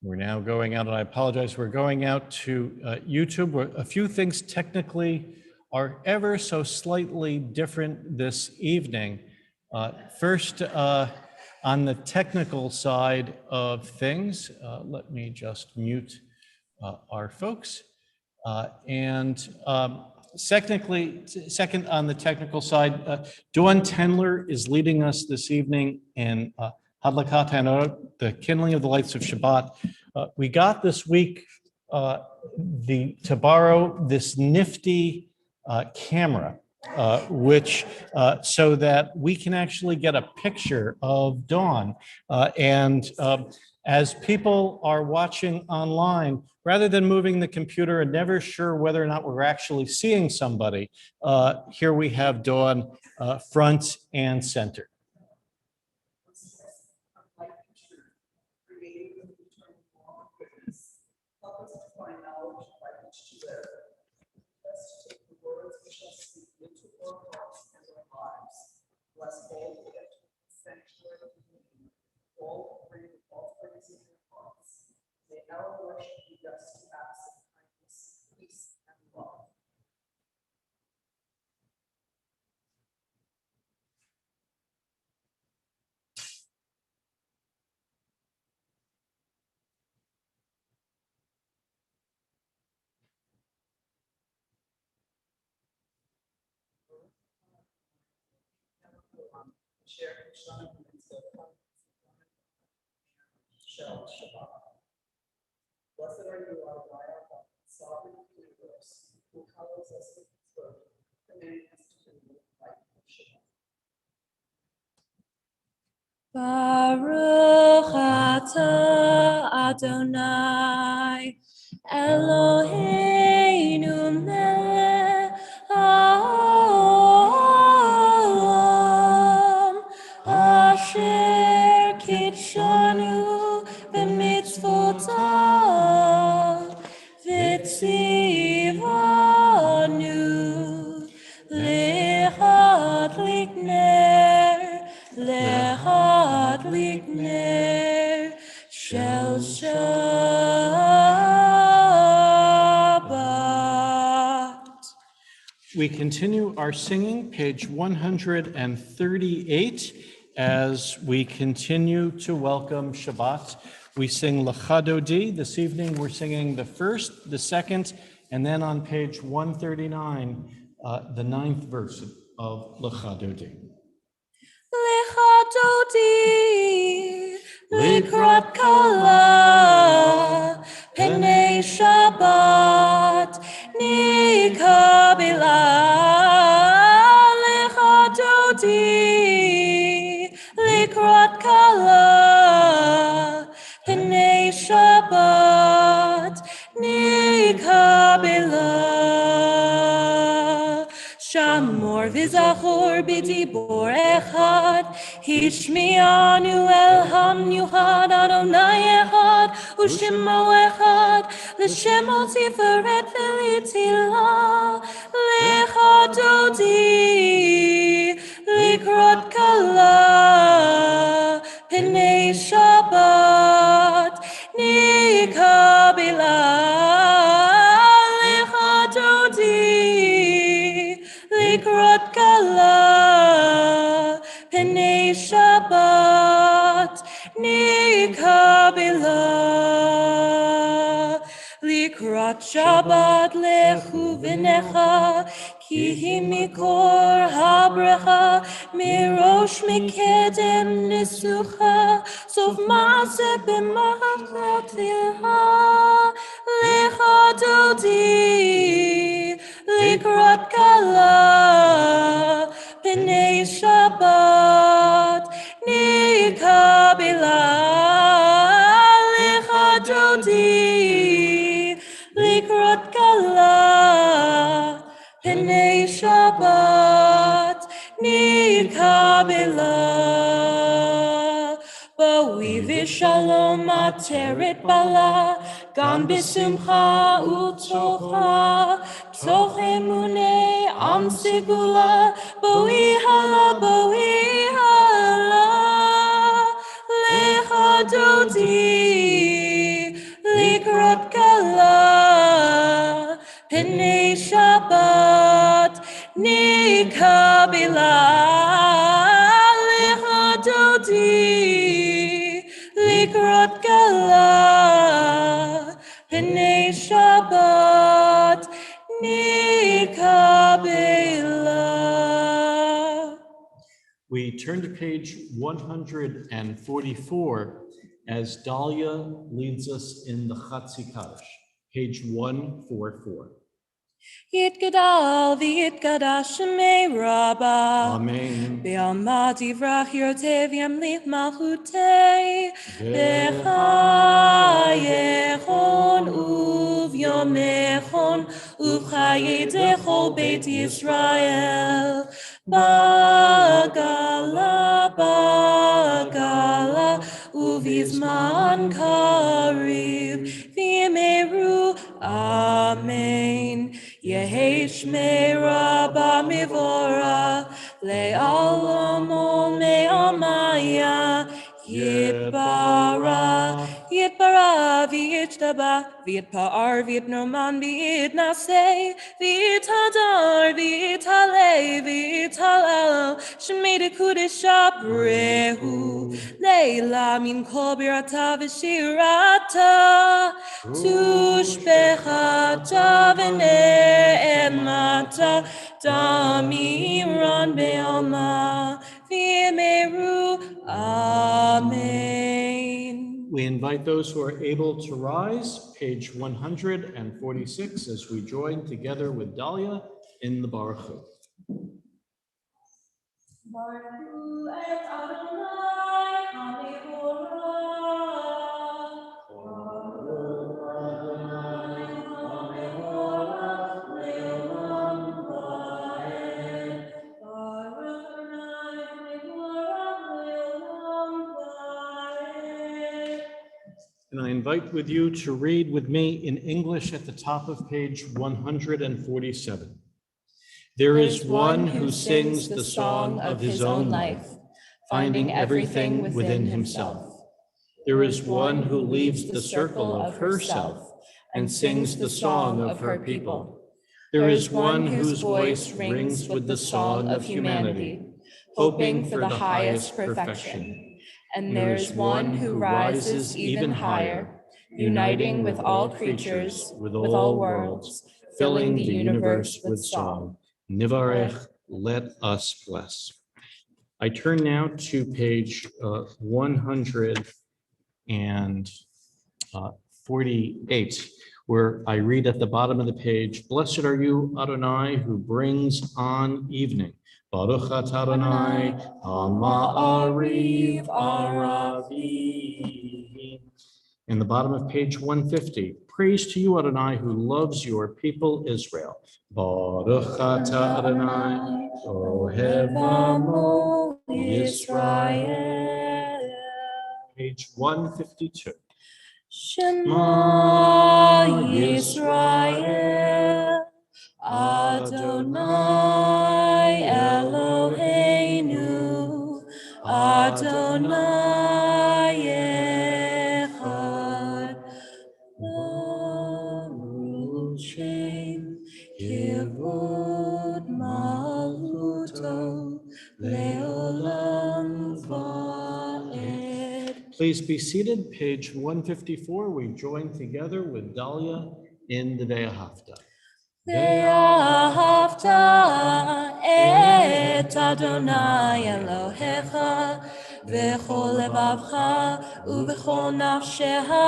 We're now going out, and I apologize, we're going out to YouTube. A few things technically are ever so slightly different this evening. First, on the technical side of things, let me just mute our folks. Second, on the technical side, Dawn Tendler is leading us this evening in Hadlakat Hanorah, the kindling of the lights of Shabbat. We got this week to borrow this nifty camera, which so that we can actually get a picture of Dawn. As people are watching online, rather than moving the computer and never sure whether or not we're actually seeing somebody, here we have Dawn front and center. Bless all who enter the sanctuary of the King. All bring offerings in their hearts. May our worship be just to acts of kindness, peace, and love. Shabbat. Blessed are you, our God, sovereign of the universe, who colors us with his word, commanding us to live like Shabbat. Baruch atah Adonai Eloheinu melech haolam asher kitshanu b'mitzvotav v'tzivanu lehadlik ner shel Shabbat. We continue our singing, page 138, as we continue to welcome Shabbat. We sing Lecha Dodi. This evening we're singing the first, the second, and then on page 139, the 9th verse of Lecha Dodi. Lecha Dodi, Likrat Kala, Penei Shabbat, Nikabila. Lecha Dodi, Likrat Kala, Penei Shabbat, Nikabila. Shamor v'zachor b'dibor echad, Hishmianu el hamyuchad Adonai echad, U'shemo echad, L'shemo tiferet v'litila, Lecha Dodi, Likrat Kala, Penei Shabbat, Nikabila. Lecha Dodi, Likrat Kala, Penei Shabbat, Nikabila. Likrat Shabbat lechu v'necha, ki hi mikor habrecha, mirosh mikedem nisucha, sof maaseh b'machat ilha. Lecha Dodi, Likrat Kala, Penei Shabbat, Nikabila. Lecha Dodi, Likrat Kala, Penei Shabbat, Nikabila. Boi v'shalom ateret bala, gam b'simcha u'tocha, toch emunei am segula, boi hala, Lecha Dodi, likrot kala, Pnei Shabbat, ni kabila, lehadodi, likrot kala, Pnei Shabbat, ni kabila. We turn to page 144 as Dahlia leads us in the Chatzi Kaddish, page 144. Yitgadal v'yitgadash shemei Rabbah. Amen. Be'alma divrach yortei v'yamlich malchutei. B'chayechon uv'yomechon uv'chayei dechol beit Yisrael. Bagala, bagala, uv'yizman kariv v'yemeru. Amen. Yehi shmei Rabba mivora le'alamo me'amaya yitbara yitbara v'yitdaba v'yitpa'ar v'yitnoman v'yitnaseh v'yithadar v'yithalei v'yithalel shemei kudisha brehu leila min kol birata v'shirata tushbechata v'ne'emata damiran be'alma v'yemeru. Amen. We invite those who are able to rise, page 146, as we join together with Dahlia in the Baruch Hu. Baruch Hu et Adonai HaMevorach. Baruch Adonai HaMevorach le'olam va'ed. Baruch Adonai HaMevorach le'olam va'ed. And I invite with you to read with me in English at the top of page 147. There is one who sings the song of his own life, finding everything within himself. There is one who leaves the circle of herself and sings the song of her people. There is one whose voice rings with the song of humanity, hoping for the highest perfection. And there is one who rises even higher, uniting with all creatures, with all worlds, filling the universe with song. Nivarech, let us bless. I turn now to page 148, where I read at the bottom of the page, "Blessed are you, Adonai, who brings on evening. Baruch atah Adonai, ha'ma'ariv aravi." In the bottom of page 150, "Praise to you, Adonai, who loves your people Israel. Baruch atah Adonai, ohev amo Yisrael." Page 152. Shema Yisrael, Adonai Eloheinu, Adonai Echad. Baruch Shem Kivod Malchuto Leolam Va'ed. Please be seated. Page 154. We join together with Dahlia in the Ve'ahavta. Ve'ahavta et Adonai Elohecha v'chol levavcha u'v'chol nafshecha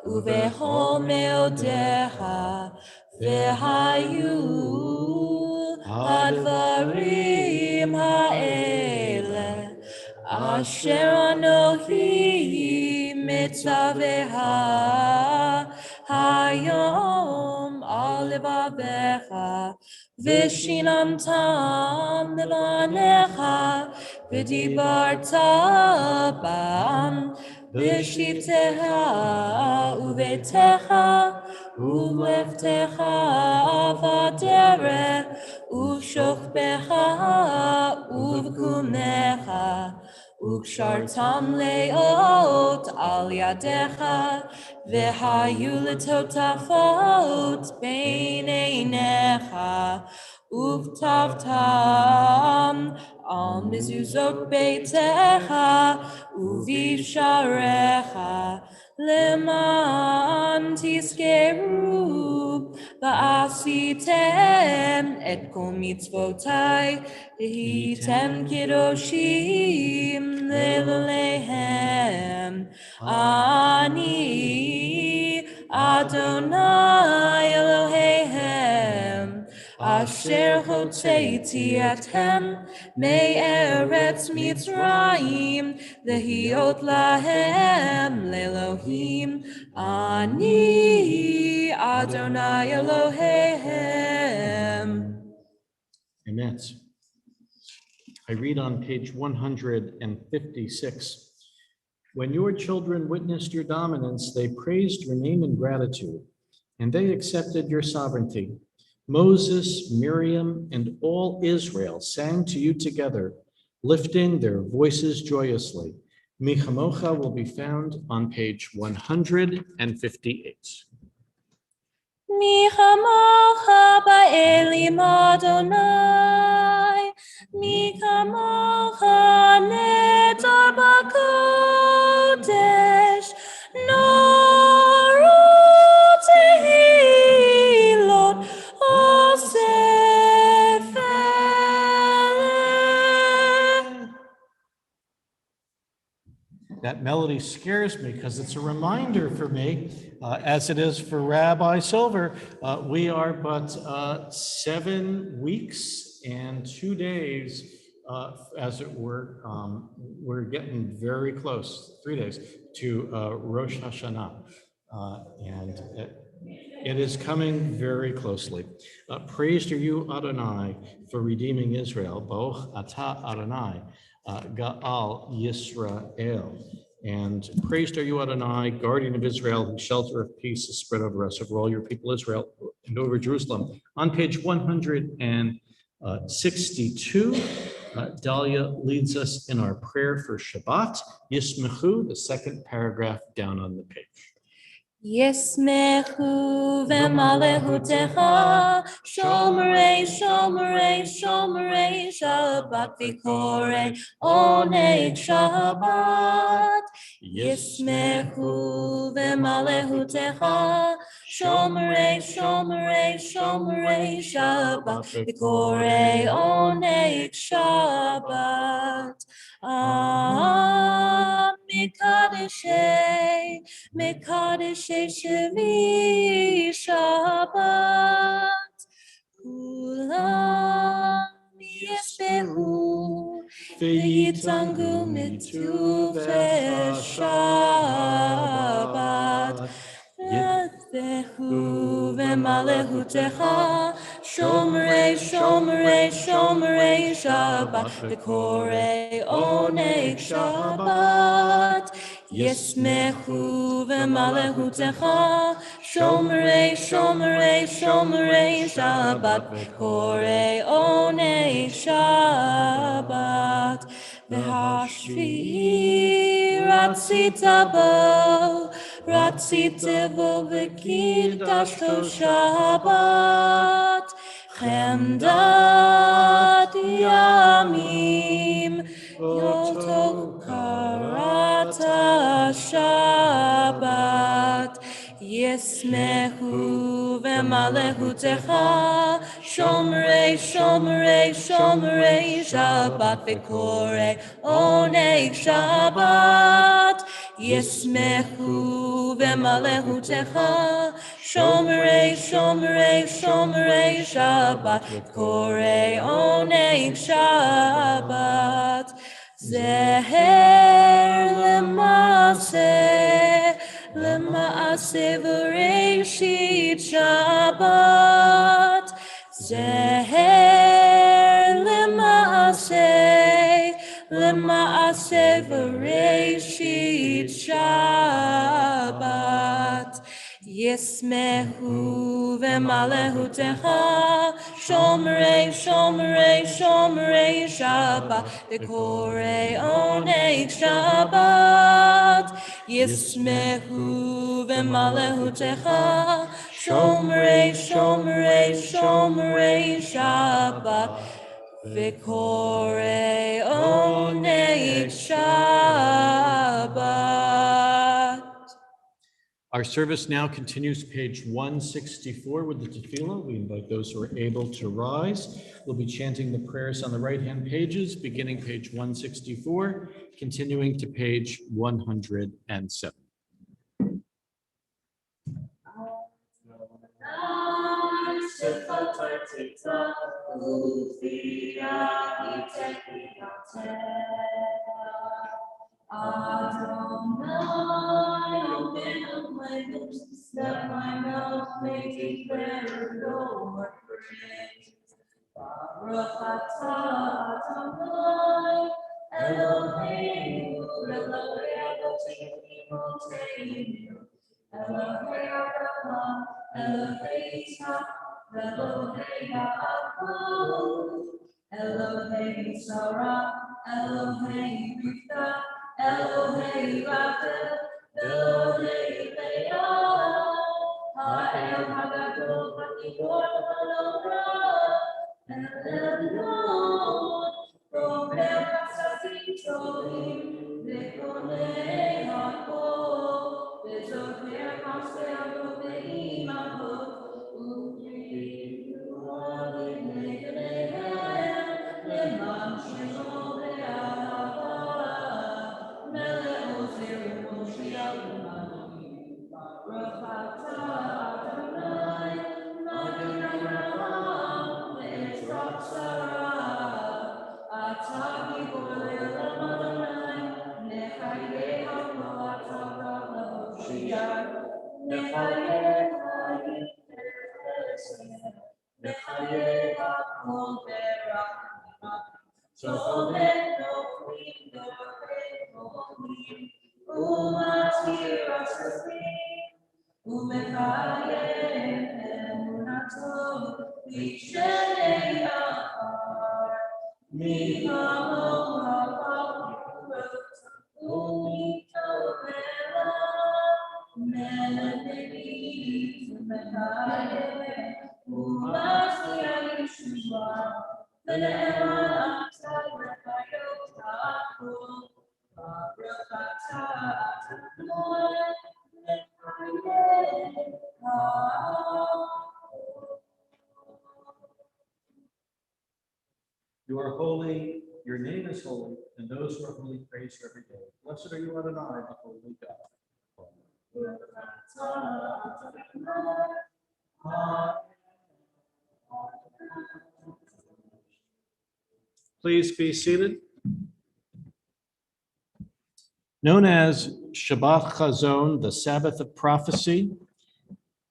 u'v'chol meodecha v'hayu hadvarim ha'ele asher anochi mitzaveha hayom al levavecha v'shinamtam levanecha v'dibarta bam v'shivtecha uvetecha u'leftecha v'derech u'shokbecha u'v'kumecha Ukshartam leot על ידיך, והיו לטוטפות בין עיניך, וכתבתם על מזוזות ביתך ובשעריך, למען תזכרו ועשיתם את כל מצוותיי, והייתם קדושים לאלוהיהם. אני אדוני אלוהיהם, אשר הוצאתי אתכם מארץ מצרים, להיות להם לאלוהים. אני אדוני אלוהיהם. Amen. I read on page 156. When your children witnessed your dominance, they praised your name in gratitude, and they accepted your sovereignty. Moses, Miriam, and all Israel sang to you together, lifting their voices joyously. Mi Chamocha will be found on page 158. Mi chamocha ba'elim Adonai, mi chamocha nedar b'kodesh, noru tehilot osefele. That melody scares me because it's a reminder for me, as it is for Rabbi Silver. We are but 7 weeks and 2 days, as it were. We're getting very close, 3 days, to Rosh Hashanah. And it is coming very closely. Praised are you, Adonai, for redeeming Israel. Boch ata Adonai, Ga'al Yisrael. And praised are you, Adonai, guardian of Israel, whose shelter of peace is spread over us, over all your people Israel, and over Jerusalem. On page 162, Dahlia leads us in our prayer for Shabbat. Yismechu, the second paragraph down on the page. Yismechu v'malehutecha, shomrei, shomrei, shomrei Shabbat, v'korei oneg Shabbat. Yismechu v'malehutecha, shomrei, shomrei, shomrei Shabbat, v'korei oneg Shabbat. Mikadeshei, Mikadeshei Shevi Shabbat, Kulam yisbehu, v'yitangu mituvei Shabbat. Yisbehu v'malehutecha, shomrei, shomrei, shomrei Shabbat, v'korei oneg Shabbat. Yismechu v'malehutecha, shomrei, shomrei, shomrei Shabbat, v'korei oneg Shabbat. V'hashvi'i ratzita bo, ratzita bo v'kiddashto Shabbat. Chemdat yamim, yoto karata Shabbat. Yismechu v'malehutecha, shomrei, shomrei, shomrei Shabbat, v'korei oneg Shabbat. Yismechu v'malehutecha, shomrei, shomrei, shomrei Shabbat, v'korei oneg Shabbat. Zeher l'maaseh, l'maaseh v'reishit Shabbat. Zeher l'maaseh, l'maaseh v'reishit Shabbat. Yismechu v'malehutecha, shomrei, shomrei, shomrei Shabbat, v'korei oneg Shabbat. Yismehu v'malehutecha, Shomrei, Shomrei, Shomrei Shabbat, V'korei onei Shabbat. Our service now continues page 164 with the tefillah. We invite those who are able to rise. We'll be chanting the prayers on the right-hand pages, beginning page 164, continuing to page 107. Adonai, open up my lips, that my mouth may declare your praise. Baruch atah Adonai, Eloheinu, Elohei Avotenu, Elohei Abraham, Elohei Yitzchak, Elohei Yaakov, Elohei Sarah, Elohei Rivka, Elohei Rachel, Elohei Leah, Ha'el Hagadol Hagidor Ha'Norah, Elyon, Romer Chasadim Tovim, Ve'konei Hakol, Ve'zocher Maseh Roveim Avot, U'Keilu Alei Gnehem, Leman Shelo Ve'ahava, Melech Ozer Moshiach L'Manim, Baruch atah Adonai, Magen Avraham, Ve'ezrat Sarah, atah Gibor Le'olam Adonai, Nechayeh Hamo atah Rav L'Hoshiach, Nechayeh Hayim Ve'Chesed, Nechayeh Hakol Be'Rachmah, Tohet Nofrim Dorei Kolim, Umatir Asafim, Umechayeh Emunato, Vishenei Achar, Mihamo Ha'Papirot, Umito Vela, Menedit Umechayeh, Umashia Yeshua, V'ne'eman atah lechayot ha'akol, Baruch atah Adonai, lechayeh ha'akol. You are holy, your name is holy, and those who are holy praise you every day. Blessed are you, Adonai, the holy God. Baruch atah Adonai, Please be seated. Known as Shabbat Chazon, the Sabbath of prophecy,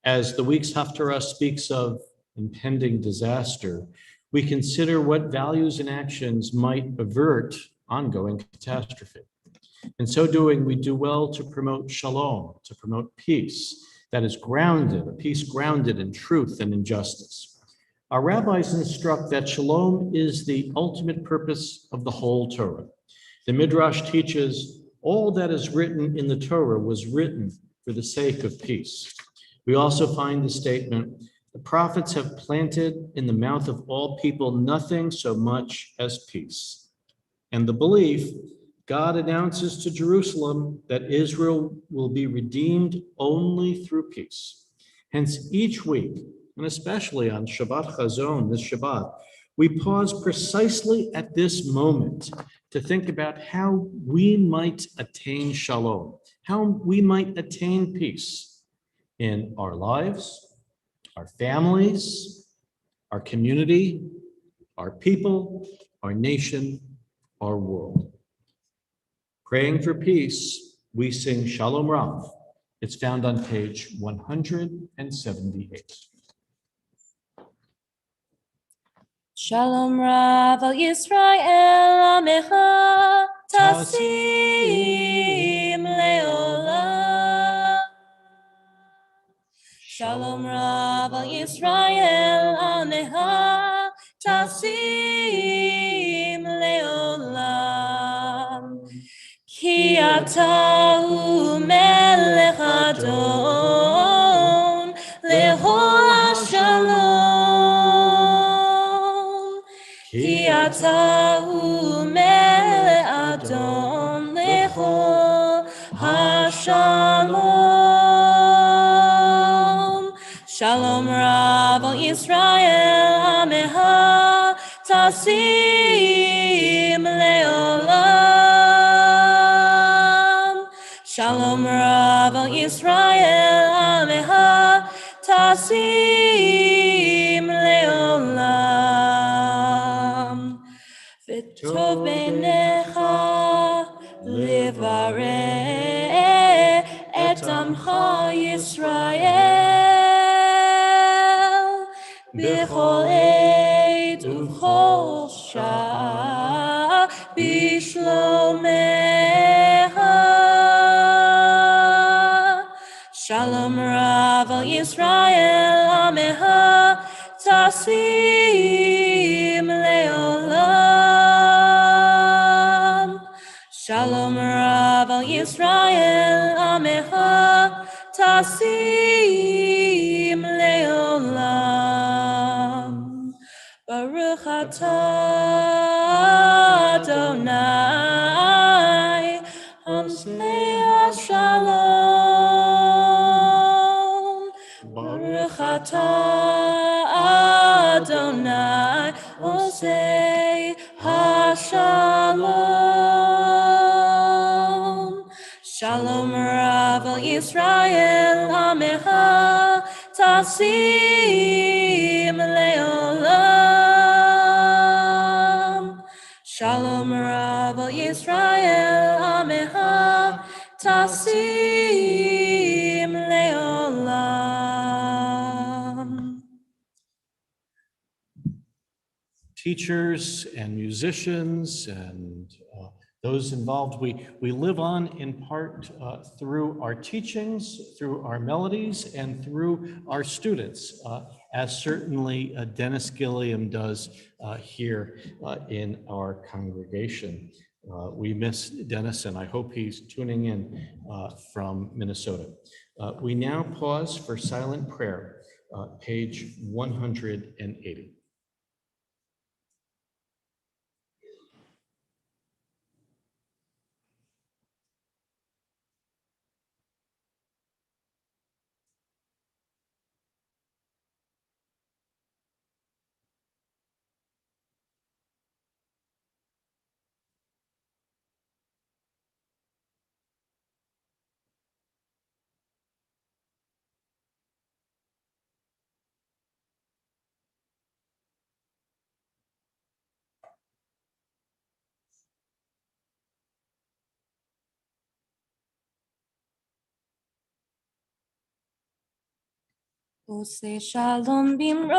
as the week's Haftarah speaks of impending disaster, we consider what values and actions might avert ongoing catastrophe. In so doing, we do well to promote shalom, to promote peace that is grounded, a peace grounded in truth and in justice. Our rabbis instruct that shalom is the ultimate purpose of the whole Torah. The Midrash teaches all that is written in the Torah was written for the sake of peace. We also find the statement, the prophets have planted in the mouth of all people nothing so much as peace. And the belief, God announces to Jerusalem that Israel will be redeemed only through peace. Hence, each week, and especially on Shabbat Chazon, this Shabbat, we pause precisely at this moment to think about how we might attain shalom, how we might attain peace in our lives, our families, our community, our people, our nation, our world. Praying for peace, we sing Shalom Rav. It's found on page 178. Shalom Rav al Yisrael Amecha Tasim Leolam. Shalom Rav al Yisrael Amecha Tasim Leolam. Ki ata hu אתה הוא מלך אדון לכל השלום. שלום רב על ישראל עמך תשים לעולם. שלום רב על ישראל עמך תשים לעולם. וטוב בעיניך לברך את עמך ישראל בכל עת ובכל שעה בשלומך. שלום רב על ישראל עמך תשים לעולם. שלום רב על ישראל עמך תשים לעולם. ברוך אתה אדוני עושה השלום. ברוך אתה אדוני עושה השלום. שלום רב על ישראל עמך תשים לעולם. שלום רב על ישראל עמך תשים לעולם. Teachers and musicians and those involved, we live on in part through our teachings, through our melodies, and through our students, as certainly Dennis Gilliam does here in our congregation. We miss Dennis, and I hope he's tuning in from Minnesota. We now pause for silent prayer, page 180. עושה שלום במרומיו,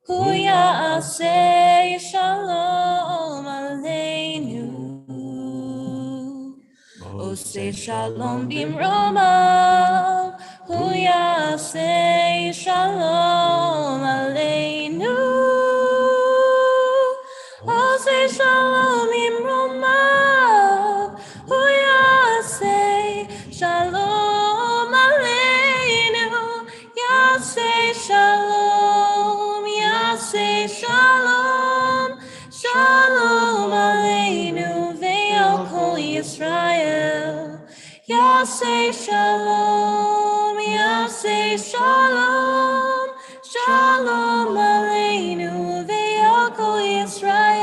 הוא יעשה שלום עלינו. עושה שלום במרומיו, הוא יעשה שלום עלינו. עושה שלום במרומיו, הוא יעשה שלום עלינו. יעשה שלום, יעשה שלום, שלום עלינו ועל כל ישראל. יעשה שלום, יעשה שלום, שלום עלינו ועל כל ישראל.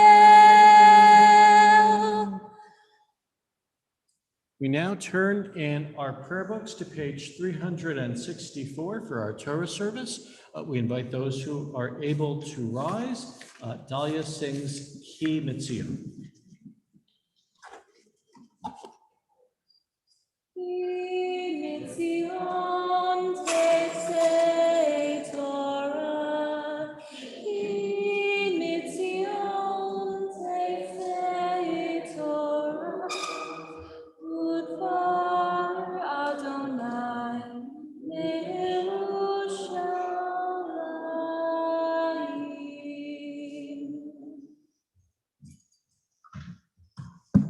We now turn in our prayer books to page 364 for our Torah service. We invite those who are able to rise. Dahlia sings Ki Mitzion.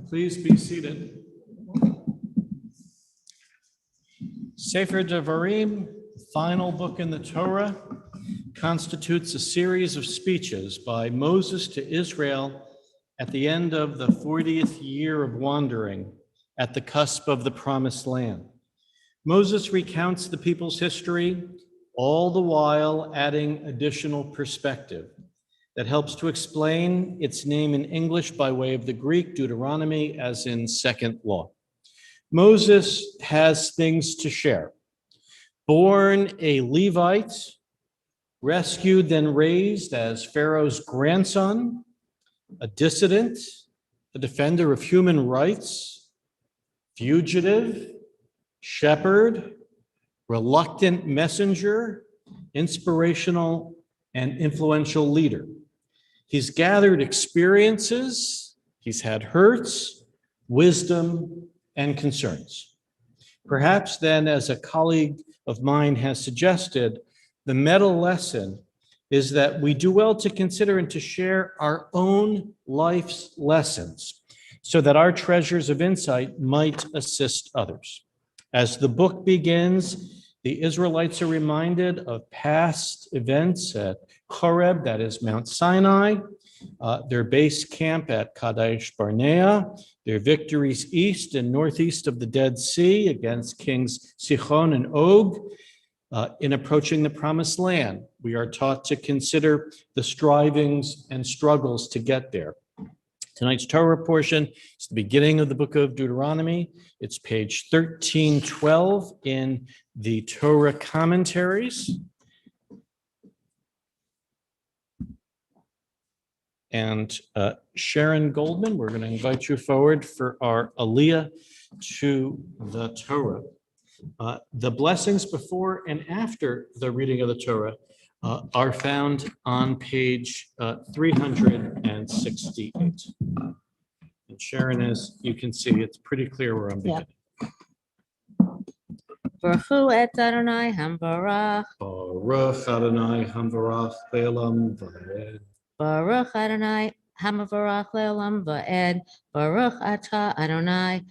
Please be seated. Sefer Devarim, final book in the Torah, constitutes a series of speeches by Moses to Israel at the end of the 40th year of wandering at the cusp of the Promised Land. Moses recounts the people's history, all the while adding additional perspective that helps to explain its name in English by way of the Greek Deuteronomy, as in Second Law. Moses has things to share. Born a Levite, rescued then raised as Pharaoh's grandson, a dissident, a defender of human rights, fugitive, shepherd, reluctant messenger, inspirational and influential leader. He's gathered experiences, he's had hurts, wisdom, and concerns. Perhaps then, as a colleague of mine has suggested, the meta lesson is that we do well to consider and to share our own life's lessons so that our treasures of insight might assist others. As the book begins, the Israelites are reminded of past events at Horeb, that is Mount Sinai, their base camp at Kadesh Barnea, their victories east and northeast of the Dead Sea against kings Sihon and Og. In approaching the Promised Land, we are taught to consider the strivings and struggles to get there. Tonight's Torah portion is the beginning of the book of Deuteronomy. It's page 1312 in the Torah commentaries. And Sharon Goldman, we're going to invite you forward for our Aliyah to the Torah. The blessings before and after the reading of the Torah are found on page 368. And Sharon, as you can see, it's pretty clear where I'm beginning. Baruch hu et Adonai hambarach. Baruch Adonai hamvarach le'olam va'ed. Baruch Adonai hamavarach le'olam va'ed. Baruch atah Adonai.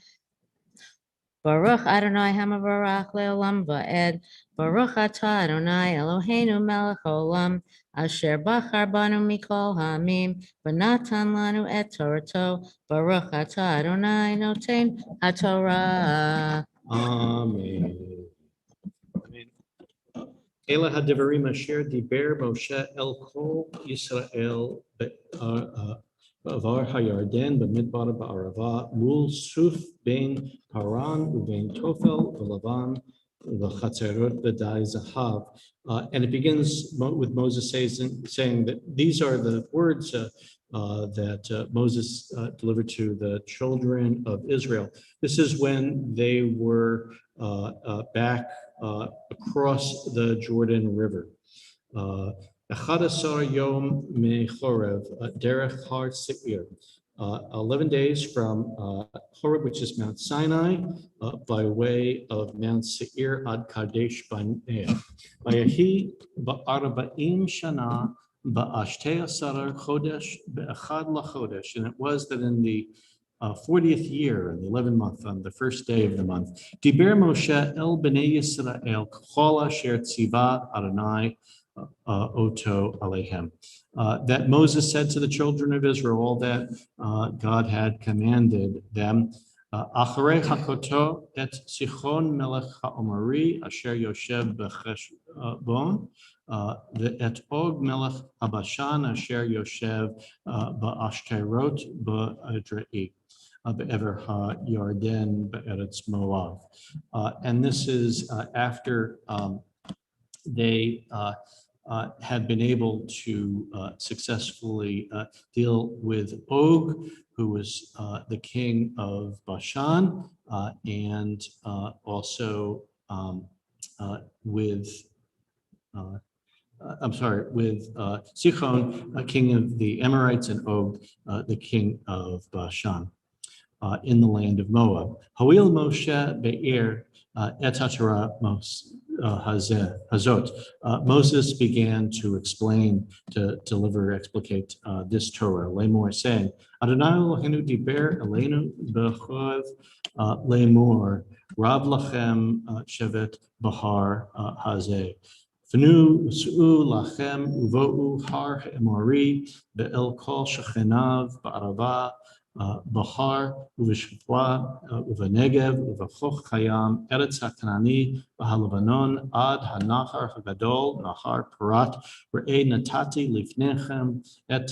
Baruch Adonai hamavarach le'olam va'ed. Baruch atah Adonai Eloheinu melech haolam. Asher bachar banu mikol ha'amim. V'natan lanu et Torato. Baruch atah Adonai noten haTorah. Amen. Ela hadivarim asher diber Moshe el kol Yisrael b'avar hayarden b'midbar ba'arava mul suf ben Paran u'ben Tofel v'Lavan v'chatzerot v'dai zahav. And it begins with Moses saying that these are the words that Moses delivered to the children of Israel. This is when they were back across the Jordan River. 11 yom mechorev derech har seir. 11 days from Horeb, which is Mount Sinai, by way of Mount Seir ad Kadesh Barnea. Vayehi ba'arba'im shana ba'ashtei asar chodesh be'echad lachodesh. And it was that in the 40th year, in the 11th month, on the first day of the month, Diber Moshe el bnei Yisrael kol asher tziva Adonai oto alehem. That Moses said to the children of Israel all that God had commanded them. Acharei hakoto et Sichon melech haOmari asher yoshev b'cheshbon et Og melech habashan asher yoshev ba'ashterot ba'edrei. Be'ever ha'yarden be'eretz Moav. And this is after they had been able to successfully deal with Og, who was the king of Bashan, and also with Sichon, king of the Amorites, and Og, the king of Bashan. In the land of Moab. Hawil Moshe Be'er et HaTorah Hazot. Moses began to explain, to deliver, explicate this Torah. Lemor saying, Adonai Eloheinu diber Eleinu b'chorev lemor Rav lachem shevet bahar hazeh. Pnu us'u lachem uvo'u har emori be'el kol shechenav ba'arava bahar uv'shva uv'negev uv'choch chayam eretz hakanani v'halavanon ad hanachar hagadol nahar parat re'ei natati lifnechem et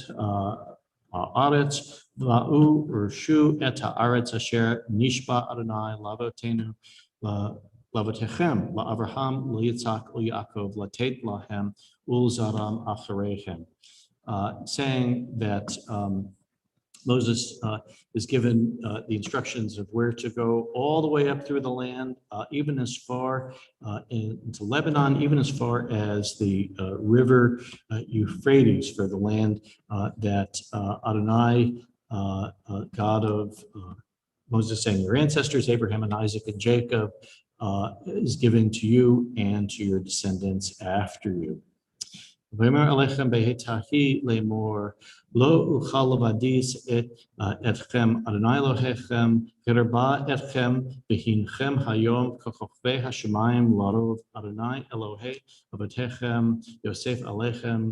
haaretz va'u urshu et haaretz asher nishba Adonai lavotenu Lavotechem, LaAvraham, LaYitzhak, LaYaakov, Latet Lahem, Ulzaram Acharechem, saying that Moses is given the instructions of where to go all the way up through the land, even as far into Lebanon, even as far as the river Euphrates, for the land that Adonai, God of Moses saying your ancestors, Abraham and Isaac and Jacob, is given to you and to your descendants after you. V'emer alechem behetahi lemor lo uchal lavadis etchem Adonai Elohechem gerba etchem behinchem hayom kochvei hashemayim larov Adonai Elohei avatechem Yosef alechem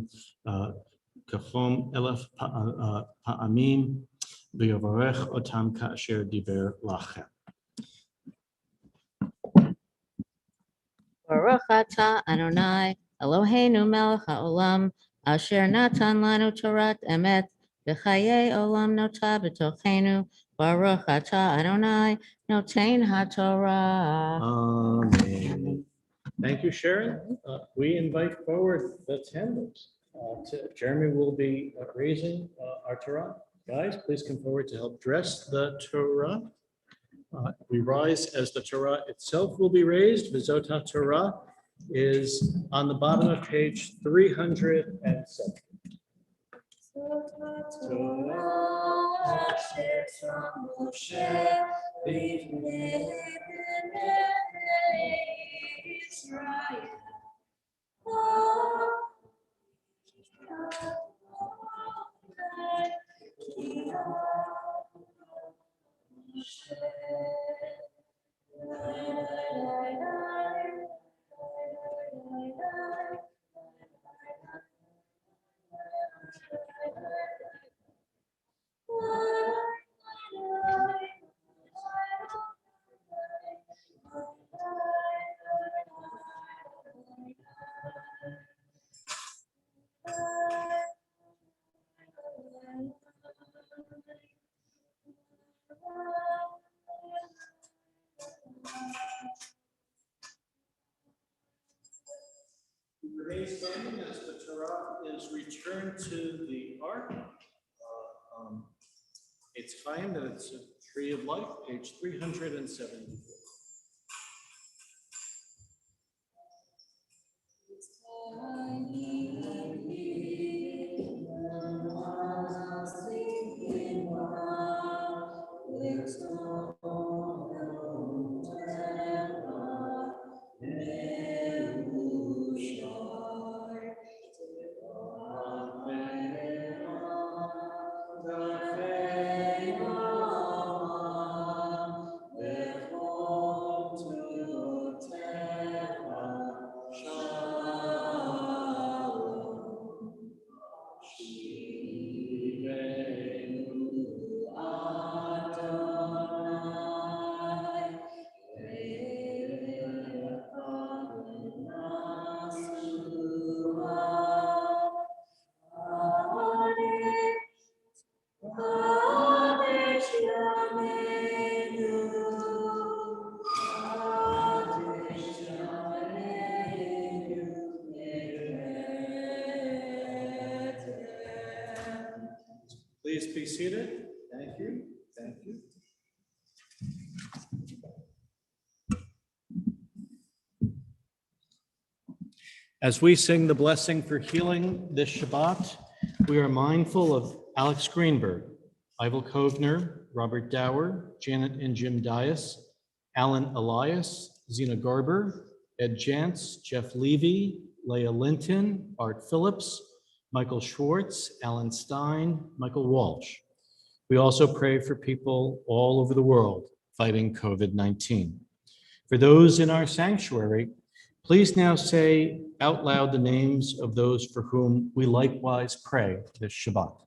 kachom elef pa'amim v'yovarech otam ka'asher diber lachem. Baruch atah Adonai Eloheinu melech haolam asher natan lanu Torat emet v'chayei olam nota b'tochenu. Baruch atah Adonai noten haTorah. Amen. Thank you, Sharon. We invite forward the tenders. Jeremy will be raising our Torah. Guys, please come forward to help dress the Torah. We rise as the Torah itself will be raised. V'zot Torah is on the bottom of page 307. Remain standing as the Torah is returned to the ark. It's time that it's a tree of life, page 374. Please be seated. Thank you. Thank you. As we sing the blessing for healing this Shabbat, we are mindful of Alex Greenberg, Ivel Kovner, Robert Dower, Janet and Jim Dias, Alan Elias, Zena Garber, Ed Jantz, Jeff Levy, Leah Linton, Art Phillips, Michael Schwartz, Alan Stein, Michael Walsh. We also pray for people all over the world fighting COVID-19. For those in our sanctuary, Please now say out loud the names of those for whom we likewise pray this Shabbat.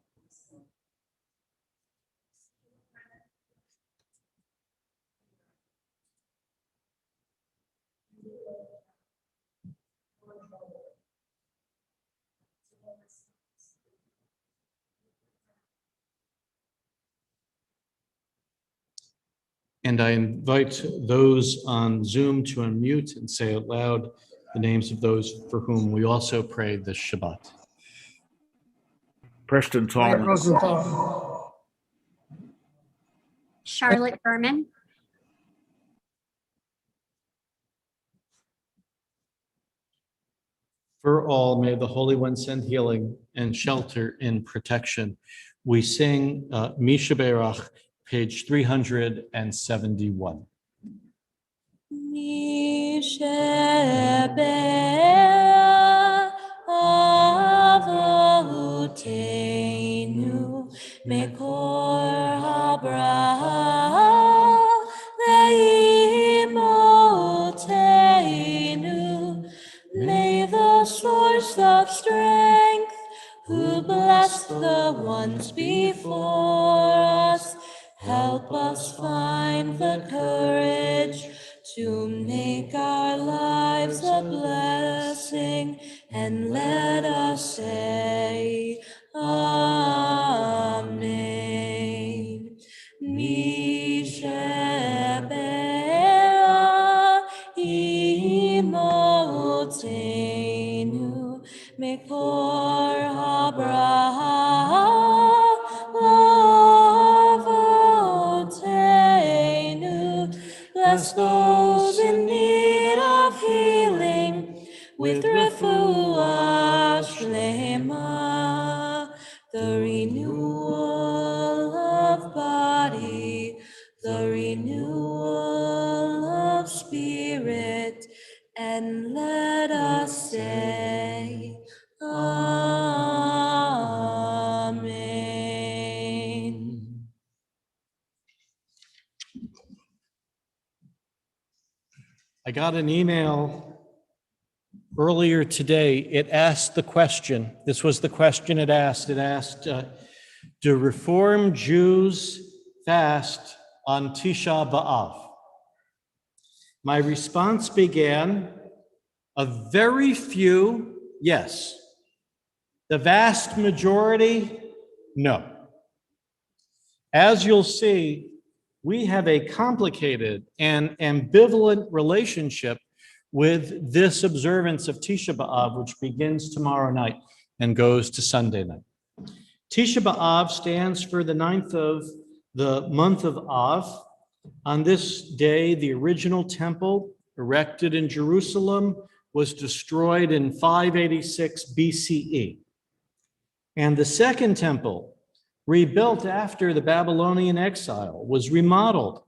And I invite those on Zoom to unmute and say out loud the names of those for whom we also pray this Shabbat. Preston Thomas, Charlotte Berman, For all, may the Holy One send healing and shelter in protection. We sing Misha Berach, page 371. Avotenu mekor habraha leimotenu. May the source of strength, who blessed the ones before us, help us find the courage to make our lives a blessing, and let us say, Amen. Mishebera imotenu mekor habraha lavotenu. Bless those in need of healing with refuah shlema, the renewal of body, the renewal of spirit, and let us say, Amen. I got an email earlier today. It asked the question. This was the question it asked. It asked, do Reform Jews fast on Tisha B'Av? My response began, a very few, yes. The vast majority, no. As you'll see, we have a complicated and ambivalent relationship with this observance of Tisha B'Av, which begins tomorrow night and goes to Sunday night. Tisha B'Av stands for the 9th of the month of Av. On this day, the original temple erected in Jerusalem was destroyed in 586 BCE. And the second temple, rebuilt after the Babylonian exile, was remodeled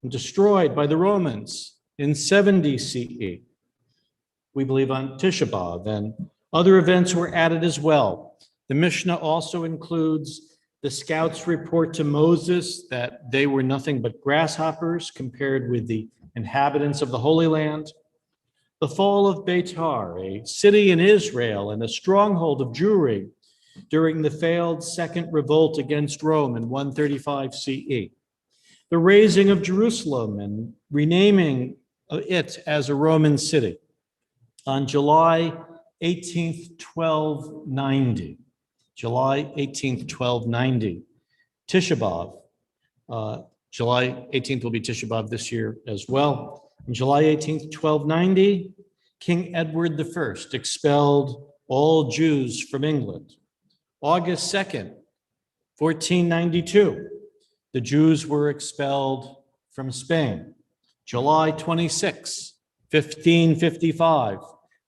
and destroyed by the Romans in 70 CE. We believe on Tisha B'Av, and other events were added as well. The Mishnah also includes the scouts' report to Moses that they were nothing but grasshoppers compared with the inhabitants of the Holy Land. The fall of Beitar, a city in Israel and a stronghold of Jewry, during the failed second revolt against Rome in 135 CE. The raising of Jerusalem and renaming it as a Roman city on July 18th, 1290. July 18th, 1290. Tisha B'Av. July 18th will be Tisha B'Av this year as well. On July 18th, 1290, King Edward I expelled all Jews from England. August 2nd, 1492, the Jews were expelled from Spain. July 26, 1555,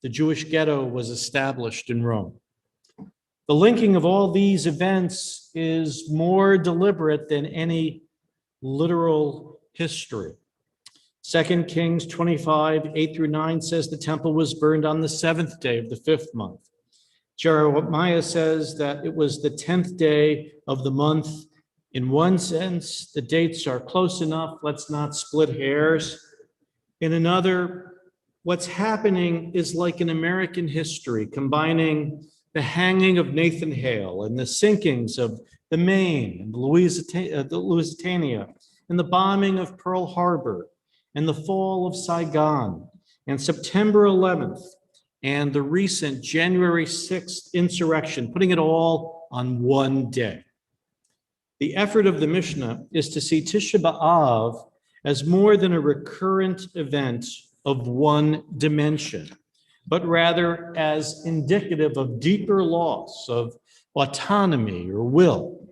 the Jewish ghetto was established in Rome. The linking of all these events is more deliberate than any literal history. 2 Kings 25, 8 through 9 says the temple was burned on the 7th day of the 5th month. Jeremiah says that it was the 10th day of the month. In one sense, the dates are close enough. Let's not split hairs. In another, what's happening is like an American history, combining the hanging of Nathan Hale and the sinkings of the Maine and the Lusitania, and the bombing of Pearl Harbor, and the fall of Saigon, and September 11th, and the recent January 6th insurrection, putting it all on one day. The effort of the Mishnah is to see Tisha B'Av as more than a recurrent event of one dimension, but rather as indicative of deeper loss of autonomy or will.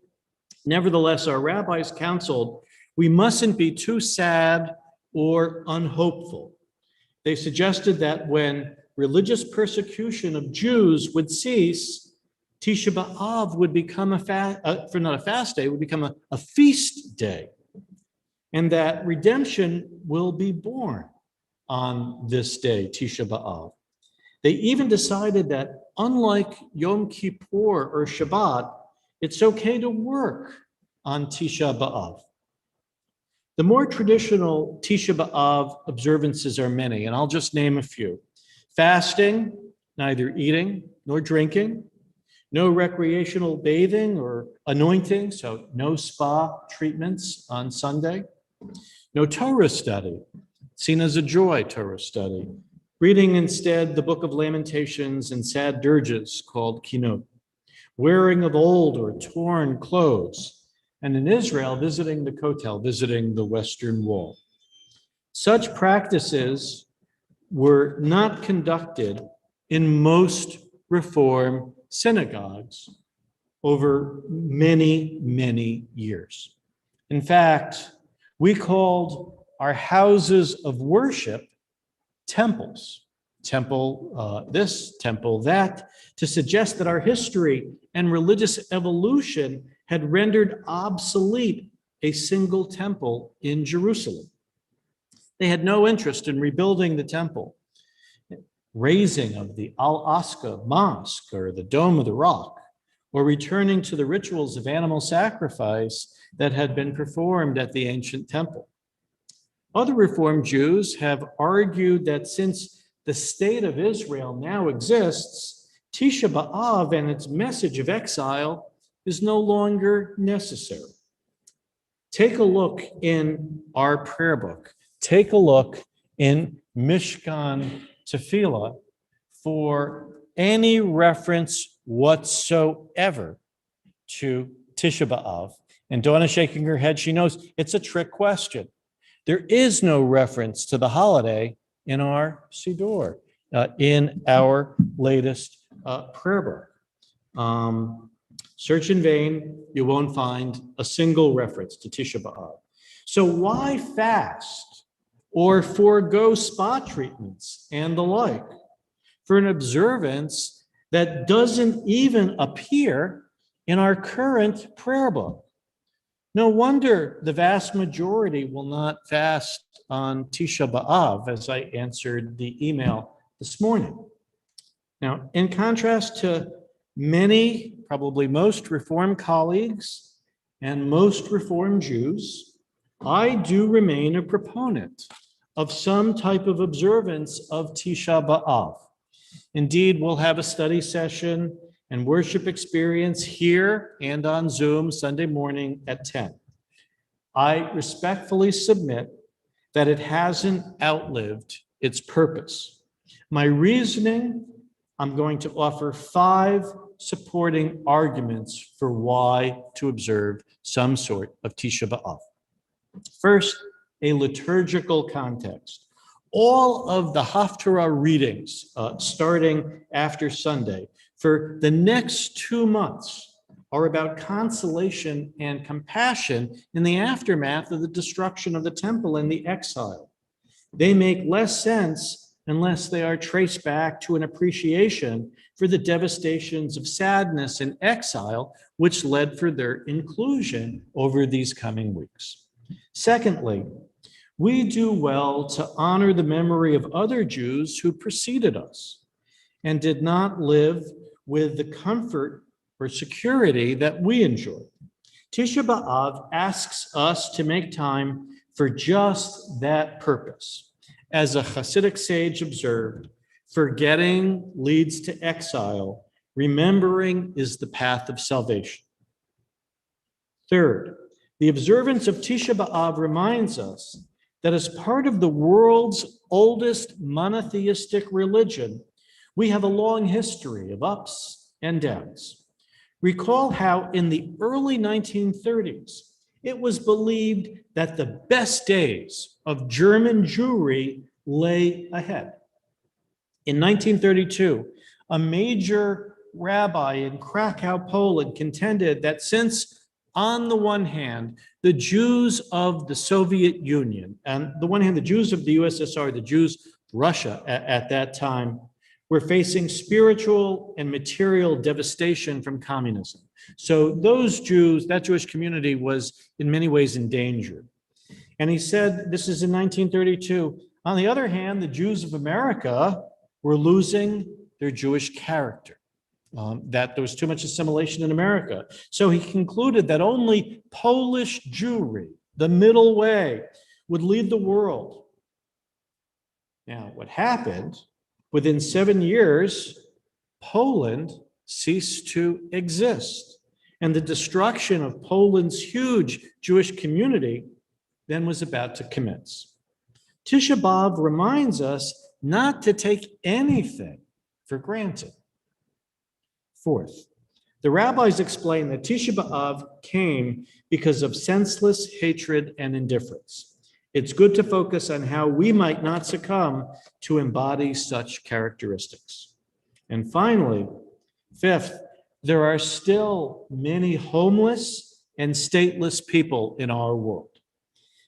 Nevertheless, our rabbis counseled we mustn't be too sad or unhopeful. They suggested that when religious persecution of Jews would cease, Tisha B'Av would become not a fast day, would become a feast day, and that redemption will be born on this day, Tisha B'Av. They even decided that unlike Yom Kippur or Shabbat, it's okay to work on Tisha B'Av. The more traditional Tisha B'Av observances are many, and I'll just name a few. Fasting, neither eating nor drinking, no recreational bathing or anointing, so no spa treatments on Sunday, no Torah study, seen as a joy Torah study, reading instead the Book of Lamentations and sad dirges called Kinot, wearing of old or torn clothes, and in Israel, visiting the Kotel, visiting the Western Wall. Such practices were not conducted in most Reform synagogues over many, many years. In fact, we called our houses of worship temples, temple this, temple that, to suggest that our history and religious evolution had rendered obsolete a single temple in Jerusalem. They had no interest in rebuilding the temple, raising of the Al-Aqsa Mosque or the Dome of the Rock, or returning to the rituals of animal sacrifice that had been performed at the ancient temple. Other Reformed Jews have argued that since the state of Israel now exists, Tisha B'Av and its message of exile is no longer necessary. Take a look in our prayer book. Take a look in Mishkan Tefillah for any reference whatsoever to Tisha B'Av. And Donna shaking her head, she knows it's a trick question. There is no reference to the holiday in our Siddur, in our latest prayer book. Search in vain, you won't find a single reference to Tisha B'Av. So why fast or forego spa treatments and the like for an observance that doesn't even appear in our current prayer book? No wonder the vast majority will not fast on Tisha B'Av, as I answered the email this morning. Now, in contrast to many, probably most Reformed colleagues and most Reformed Jews, I do remain a proponent of some type of observance of Tisha B'Av. Indeed, we'll have a study session and worship experience here and on Zoom Sunday morning at 10. I respectfully submit that it hasn't outlived its purpose. My reasoning, I'm going to offer 5 supporting arguments for why to observe some sort of Tisha B'Av. First, a liturgical context. All of the Haftarah readings starting after Sunday for the next 2 months are about consolation and compassion in the aftermath of the destruction of the temple and the exile. They make less sense unless they are traced back to an appreciation for the devastations of sadness and exile, which led for their inclusion over these coming weeks. Secondly, we do well to honor the memory of other Jews who preceded us and did not live with the comfort or security that we enjoy. Tisha B'Av asks us to make time for just that purpose. As a Hasidic sage observed, forgetting leads to exile. Remembering is the path of salvation. Third, the observance of Tisha B'Av reminds us that as part of the world's oldest monotheistic religion, we have a long history of ups and downs. Recall how in the early 1930s, it was believed that the best days of German Jewry lay ahead. In 1932, a major rabbi in Krakow, Poland, contended that since, on the one hand, the Jews of the Soviet Union, and the one hand, the Jews of the USSR, the Jews of Russia at that time, were facing spiritual and material devastation from communism. So those Jews, that Jewish community was in many ways endangered. And he said, this is in 1932, on the other hand, the Jews of America were losing their Jewish character, that there was too much assimilation in America. So he concluded that only Polish Jewry, the middle way, would lead the world. Now, what happened, within 7 years, Poland ceased to exist. And the destruction of Poland's huge Jewish community then was about to commence. Tisha B'Av reminds us not to take anything for granted. Fourth, the rabbis explain that Tisha B'Av came because of senseless hatred and indifference. It's good to focus on how we might not succumb to embody such characteristics. And finally, fifth, there are still many homeless and stateless people in our world.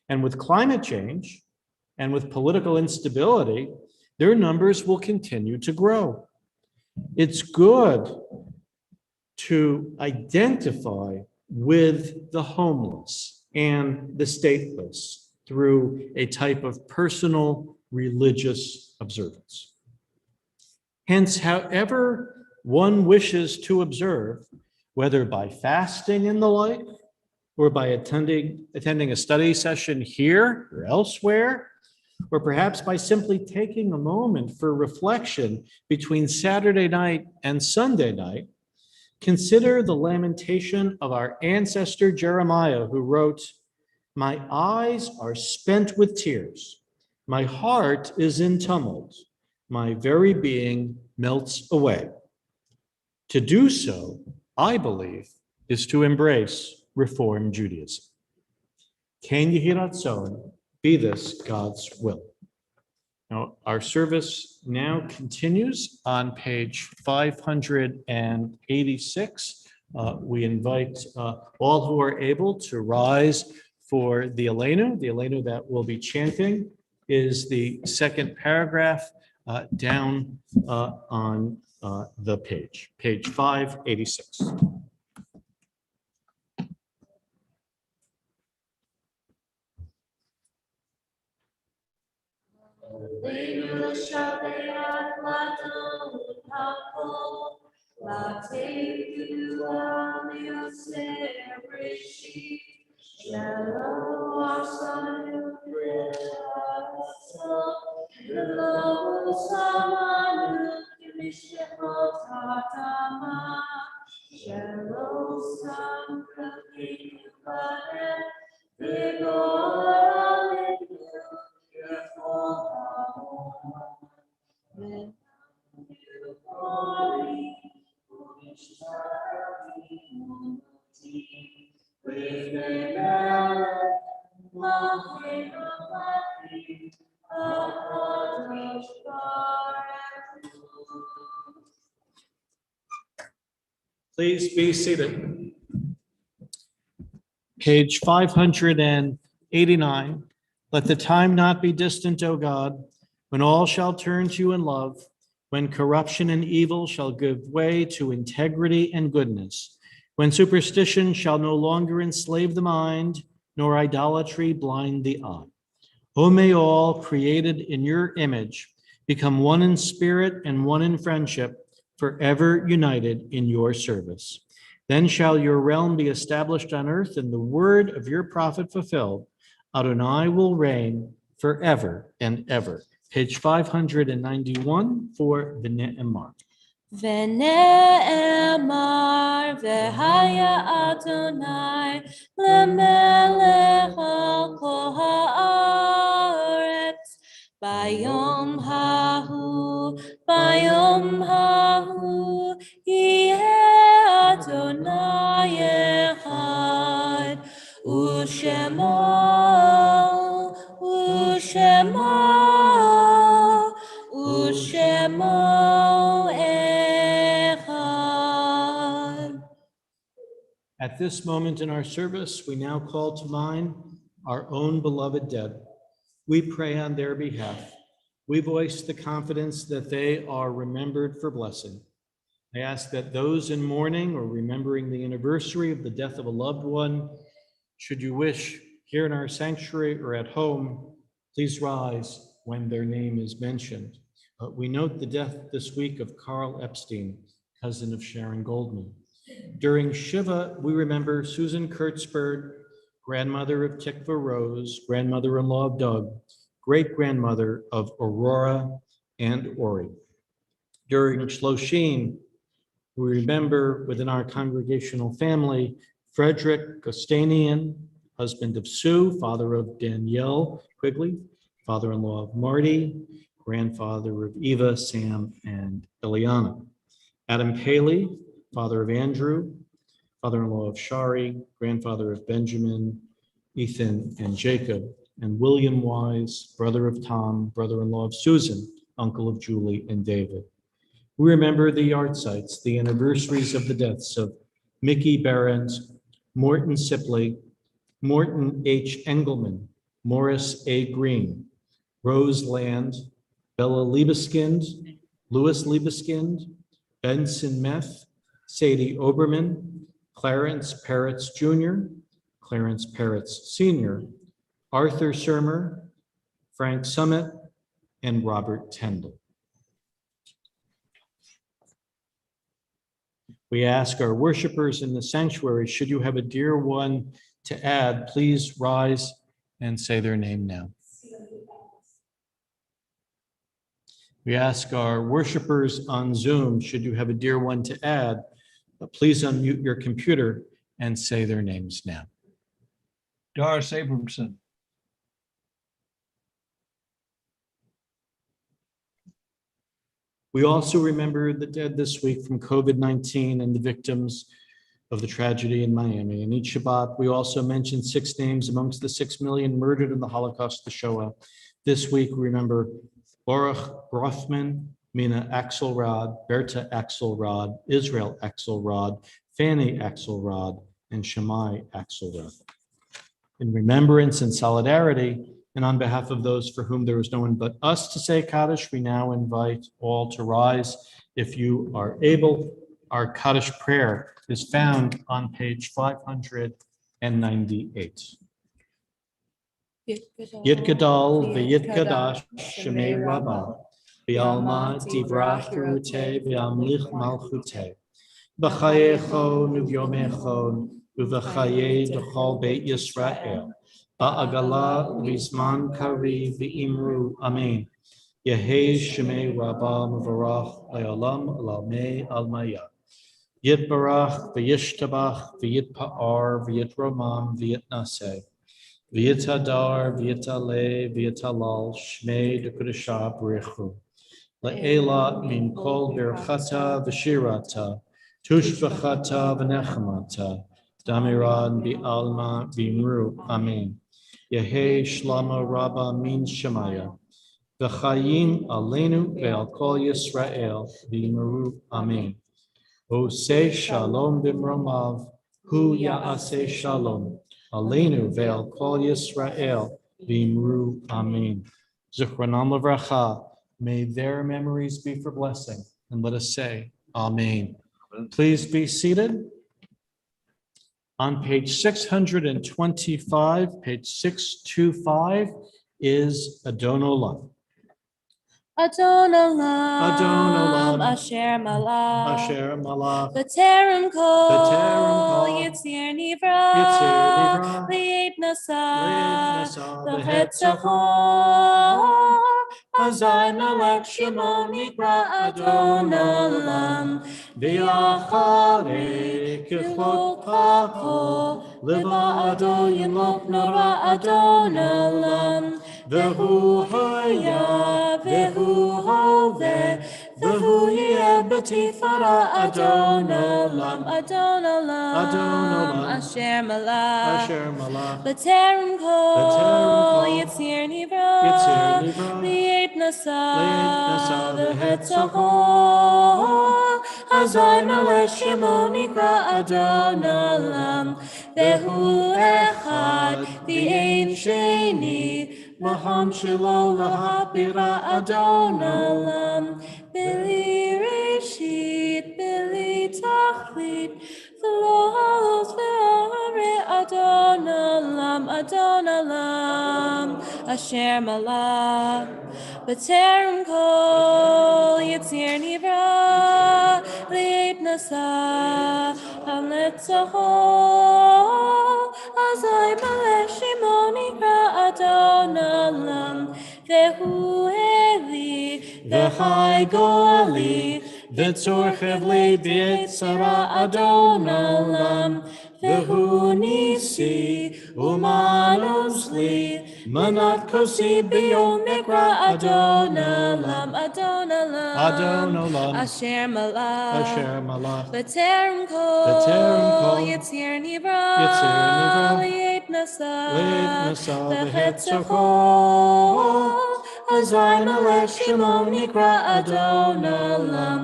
And with climate change and with political instability, their numbers will continue to grow. It's good to identify with the homeless and the stateless through a type of personal religious observance. Hence, however one wishes to observe, whether by fasting and the like, or by attending a study session here or elsewhere, or perhaps by simply taking a moment for reflection between Saturday night and Sunday night, consider the lamentation of our ancestor Jeremiah, who wrote, "My eyes are spent with tears. My heart is in tumult. My very being melts away." To do so, I believe, is to embrace Reform Judaism. Ken Yehi Ratzon, be this God's will. Now, our service now continues on page 586. We invite all who are able to rise for the Aleinu. The Aleinu that we'll be chanting is the second paragraph down on the page 586. Leinu Shabbat Lato Hapo Lateidu Al Yosef Rishit Shelo Asanu B'Raso Lo Samanu Kimishechot Hatama Shelo Samru Kivaret Vigor Please be seated. Page 589. Let the time not be distant, O God, when all shall turn to you in love, when corruption and evil shall give way to integrity and goodness, when superstition shall no longer enslave the mind, nor idolatry blind the eye. O may all created in your image become one in spirit and one in friendship, forever united in your service. Then shall your realm be established on earth and the word of your prophet fulfilled. Adonai will reign forever and ever. Page 591 for the Ne'emar. ונאמר והיה אדוני למלך על כל הארץ ביום ההוא יהיה אדוני אחד ושמו אחד. At this moment in our service, we now call to mind our own beloved dead. We pray on their behalf. We voice the confidence that they are remembered for blessing. I ask that those in mourning or remembering the anniversary of the death of a loved one, should you wish, here in our sanctuary or at home, please rise when their name is mentioned. We note the death this week of Carl Epstein, cousin of Sharon Goldman. During Shiva, we remember Susan Kurtzberg, grandmother of Tikva Rose, grandmother-in-law of Doug, great-grandmother of Aurora and Ori. During Shloshim, we remember within our congregational family, Frederick Costanian, husband of Sue, father of Danielle Quigley, father-in-law of Marty, grandfather of Eva, Sam, and Ileana. Adam Paley, father of Andrew, father-in-law of Shari, grandfather of Benjamin, Ethan, and Jacob, and William Wise, brother of Tom, brother-in-law of Susan, uncle of Julie and David. We remember the yard sites, the anniversaries of the deaths of Mickey Behrens, Morton Sipley, Morton H. Engelman, Morris A. Green, Rose Land, Bella Liebeskind, Louis Liebeskind, Benson Meth, Sadie Oberman, Clarence Peretz Jr., Clarence Peretz Sr., Arthur Sermer, Frank Summit, and Robert Tendall. We ask our worshipers in the sanctuary, should you have a dear one to add, please rise and say their name now. We ask our worshipers on Zoom, should you have a dear one to add, please unmute your computer and say their names now. Doris Abramson. We also remember the dead this week from COVID-19 and the victims of the tragedy in Miami. In each Shabbat, we also mention 6 names amongst the 6 million murdered in the Holocaust, the Shoah. This week, we remember Baruch Rothman, Mina Axelrod, Berta Axelrod, Israel Axelrod, Fanny Axelrod, and Shammai Axelrod. In remembrance and solidarity, and on behalf of those for whom there is no one but us to say Kaddish, we now invite all to rise. If you are able, our Kaddish prayer is found on page 598. Yitgadal v'yitkadash shemei Rabbah, v'alma divrach gerutei v'amlich malchutei, b'chayecho n'vyomecho u'v'chaye d'chol beit Yisrael, ba'agala v'zman kari v'imru amen. Yehei shemei Rabbah mevarach le'olam l'almei almaya. Yitbarach v'yishtabach v'yitpa'ar v'yitromam v'yitnaseh. V'yitadar, v'yitale, v'yitalal, shmei d'kudashah b'richu. Le'ela min kol birchata v'shirata, tushvachata v'nechamata, damirad bi'alma v'imru, amen. Yehei shlama rabba min shemaya, v'chayim aleinu ve'al kol Yisrael, v'imru, amen. Oseh shalom b'mromav, hu ya'aseh shalom. Aleinu ve'al kol Yisrael v'imru amen. Zichronam levracha. May their memories be for blessing. And let us say amen. Please be seated. On page 625, page 625 is Adon Olam. Adon Olam, Olam, Asher Malach, Asher Malach, B'terem Kol, Kol, Yitzir Nivra, Yitzir Nivra, Leib Nasa, Nasa, V'Hetzachor, Azai Melech Shemo Nikra Adon Olam, V'Yacharei Kechlot Pacho, Levado Yimlok Nora Adon Olam, V'Hu Haya, V'Hu Hoveh, V'Hu Yeh B'Tifara Adon Olam, Adon Olam, Asher Malach, Asher Malach, B'terem Kol, Yitzir Nivra, Leib Nasa, V'Hetzachor, Azai Melech Shemo Nikra Adon Olam, V'Hu Echad, V'Ein Sheni, Laham Shelo Lahapira Adon Olam, Bili Reshit, Bili Tachlit, V'Lohos V'Are Adon Olam, Asher Malach, B'terem Kol, Yitzir Nivra, Leib Nasa, Haletzachor, Azai Melech Shemo Nikra Adon Olam, V'Hu Eli, V'Chai Goli, V'Tzorchev Li B'Yetzara Adon Olam, V'Hu Nisi, Umanos Li, Manat Kosi B'Yom Nikra Adon Olam, Adon Olam, Asher Malach, B'terem Kol, Yitzir Nivra, Leib Nasa, V'Hetzachor, Azai Melech Shemo Nikra Adon Olam,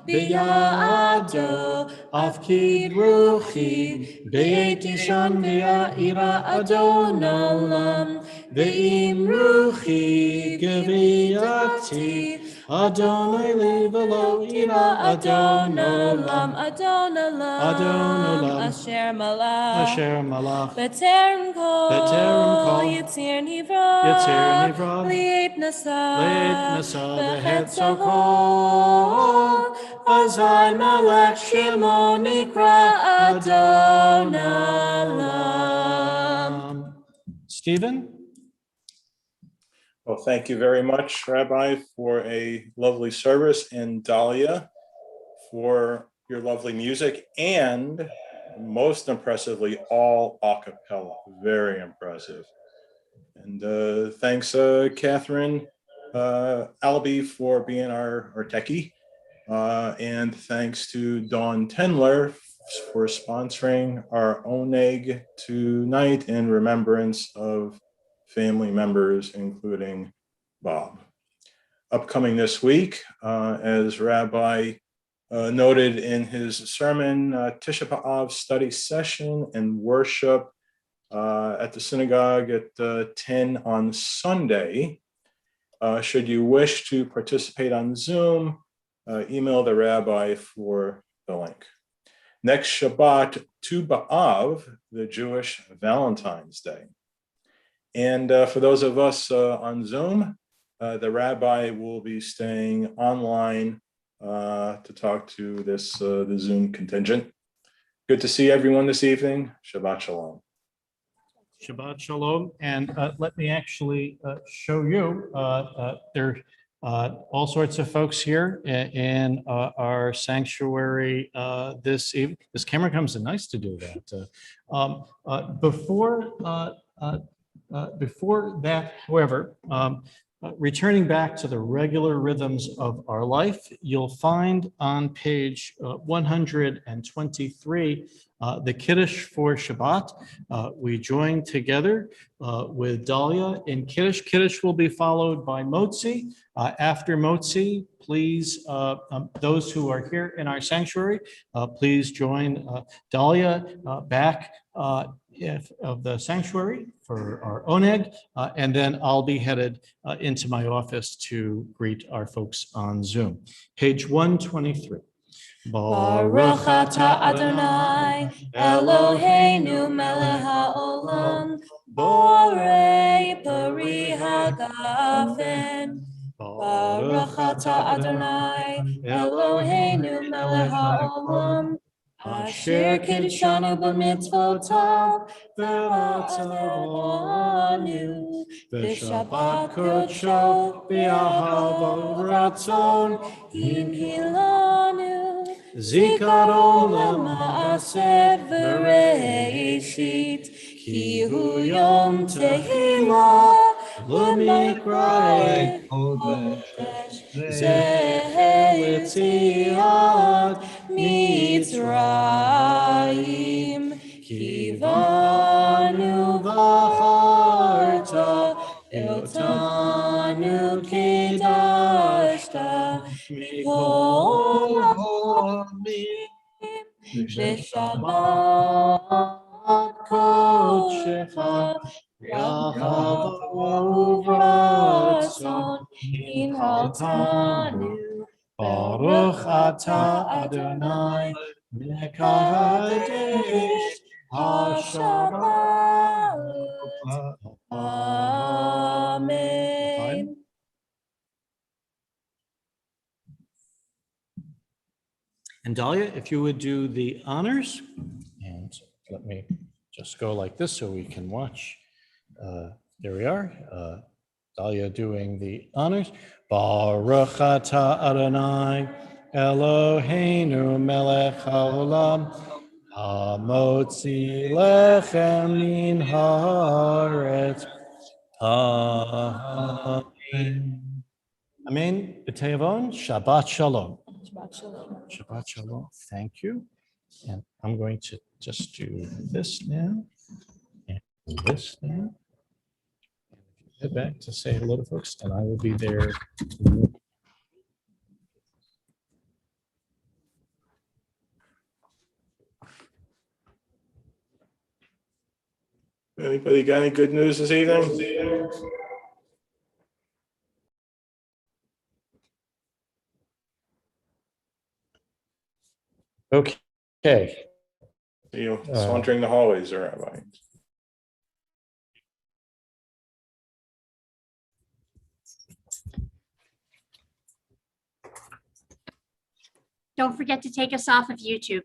B'Ya'ado Afkid Ruchi, B'Yetishan V'Ya'ira Adon Olam, V'Im Ruchi Geviyati, Adonai V'Lo Ira Adon Olam, Adon Olam, Asher Malach, B'terem Kol, Yitzir Nivra, Leib Nasa, V'Hetzachor, Azai Melech Shemo Nikra Adon Olam. Stephen? Well, thank you very much, Rabbi, for a lovely service, and Dahlia for your lovely music, and most impressively, all a cappella. Very impressive. And thanks, Catherine Albee, for being our techie. And thanks to Dawn Tendler for sponsoring our oneg tonight in remembrance of family members, including Bob. Upcoming this week, as Rabbi noted in his sermon, Tisha B'Av study session and worship at the synagogue at 10 on Sunday. Should you wish to participate on Zoom, email the rabbi for the link. Next Shabbat, Tu B'Av, the Jewish Valentine's Day. And for those of us on Zoom, the rabbi will be staying online to talk to this the Zoom contingent. Good to see everyone this evening. Shabbat Shalom. Shabbat Shalom. And let me actually show you, there are all sorts of folks here in our sanctuary this evening. This camera comes in nice to do that. Before that, however, returning back to the regular rhythms of our life, you'll find on page 123 the Kiddush for Shabbat. We join together with Dahlia in Kiddush. Kiddush will be followed by Motzi. After Motzi, please, those who are here in our sanctuary, please join Dahlia back of the sanctuary for our oneg, and then I'll be headed into my office to greet our folks on Zoom. Page 123. Baruch atah Adonai, Eloheinu melech haolam, borei pari hagafen. Baruch atah Adonai, Eloheinu melech haolam, asher kiddushanu b'mitzvotav, v'atzavanu, v'shabbat kodsho, v'ahava ratzon, hinkilanu, zikaron lema'aseh v'reishit, ki hu yom tehillah, l'mikra Kodesh, Zehetiat Mitzrayim, Kivanu v'charta, Iltanu kidashta, Mikol ha'amim, B'Shabbat kodshecha, Yahava uvratzon, Inhaltanu, Baruch atah Adonai, Mekadesh Hashabbat. Amen. And Dahlia, if you would do the honors, and let me just go like this so we can watch. There we are. Dahlia doing the honors. Baruch atah Adonai, Eloheinu melech haolam, hamotzi lechem min haaretz. Amen. Amen. B'tevon, Shabbat Shalom. Shabbat shalom. Shabbat Shalom. Thank you. And I'm going to just do this now and this now. And if you head back to say hello to folks, and I will be there. Anybody got any good news this evening? Okay. You sauntering the hallways, or Rabbi? Don't forget to take us off of YouTube.